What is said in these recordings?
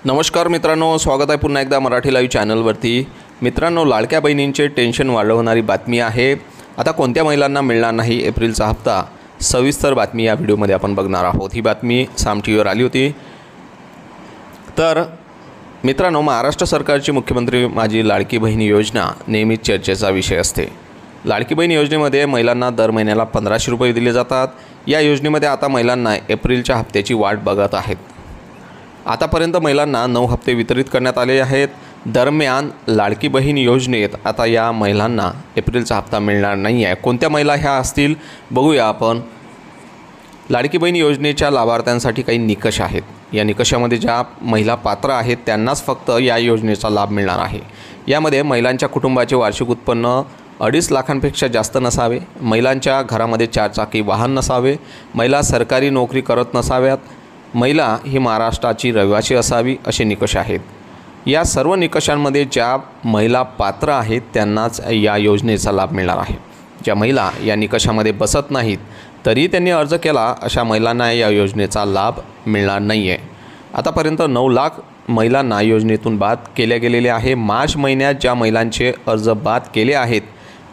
नमस्कार मित्रांनो, स्वागत आहे पुन्हा एकदा मराठी लाईव्ह चॅनलवरती। मित्रांनो, लाडक्या बहिणींचे टेन्शन वाढवणारी बातमी आहे। आता कोणत्या महिलांना मिळणार नाही एप्रिलचा हप्ता, सविस्तर बातमी या व्हिडिओमध्ये आपण बघणार आहोत। ही बातमी साम टीव्हीवर आली होती। तर मित्रांनो, महाराष्ट्र सरकारची मुख्यमंत्री माझी लाडकी बहीण योजना नेहमीच चर्चेचा विषय असते। लाडकी बहीण योजनेमध्ये महिलांना दर महिन्याला 1500 रुपये दिले जातात। या योजनेमध्ये आता महिलांना एप्रिलच्या हप्त्याची वाट बघत आहेत। आतापर्यंत महिलांना 9 हप्ते वितरित करण्यात आले आहेत। दरम्यान लाडकी बहीण योजनेत आता या महिलांना एप्रिलचा हप्ता मिळणार नाही आहे। कोणत्या महिला ह्या असतील बघूया आपण। लाडकी बहीण योजनेच्या लाभार्थ्यांसाठी काही निकष आहेत। या निकषामध्ये ज्या महिला पात्र आहेत त्यांनाच फक्त या योजनेचा लाभ मिळणार आहे। यामध्ये महिलांच्या कुटुंबाचे वार्षिक उत्पन्न 2.5 लाखांपेक्षा जास्त नसावे, महिलांच्या घरामध्ये 4 चाकी वाहन नसावे, महिला सरकारी नोकरी करत नसाव्यात, महिला ही महाराष्ट्राची रहिवासी असावी, असे निकष आहेत। या सर्व निकषांमध्ये ज्या महिला पात्र आहेत त्यांनाच या योजनेचा लाभ मिळणार आहे। ज्या महिला या निकषामध्ये बसत नाहीत तरी त्यांनी अर्ज केला, अशा महिलांना या योजनेचा लाभ मिळणार नाही आहे। आतापर्यंत 9 लाख महिलांना योजनेतून बाद केले गेलेले आहे। मार्च महिन्यात ज्या महिलांचे अर्ज बाद केले आहेत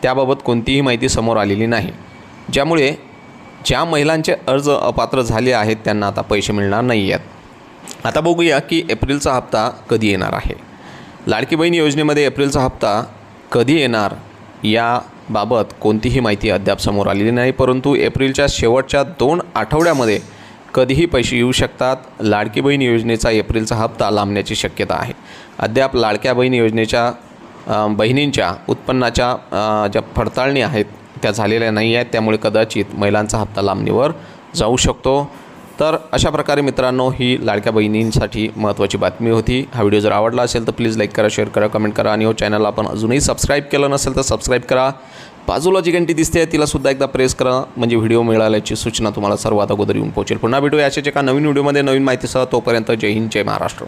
त्याबाबत कोणतीही माहिती समोर आलेली नाही, ज्यामुळे ज्या महिलांचे अर्ज अपात्र झाले आहेत त्यांना आता पैसे मिळणार नाही आहेत। आता बघूया की एप्रिलचा हप्ता कधी येणार आहे। लाडकी बहीण योजनेमध्ये एप्रिलचा हप्ता कधी येणार याबाबत कोणतीही माहिती अद्याप समोर आलेली नाही, परंतु एप्रिलच्या शेवटच्या 2 आठवड्यामध्ये कधीही पैसे येऊ शकतात। लाडकी बहीण योजनेचा एप्रिलचा हप्ता लांबण्याची शक्यता आहे। अद्याप लाडक्या बहीण योजनेच्या बहिणींच्या उत्पन्नाच्या ज्या पडताळणी आहेत त्या झालेल्या नाही आहेत, त्यामुळे कदाचित महिलांचा हप्ता लांबणीवर जाऊ शकतो। तर अशा प्रकारे मित्रांनो, ही लाडक्या बहिणींसाठी महत्त्वाची बातमी होती। हा व्हिडिओ जर आवडला असेल तर प्लीज लाईक करा, शेअर करा, कमेंट करा आणि चॅनलला आपण अजूनही सबस्क्राईब केलं नसेल तर सबस्क्राईब करा। बाजूला जी घंटी दिसते तिलासुद्धा एकदा प्रेस करा, म्हणजे व्हिडिओ मिळाल्याची सूचना तुम्हाला सर्वात अगोदर येऊन पोहोचेल। पुन्हा भेटूया अशाच एका नवीन व्हिडिओमध्ये नवीन माहितीसह। तोपर्यंत जय हिंद, जय महाराष्ट्र।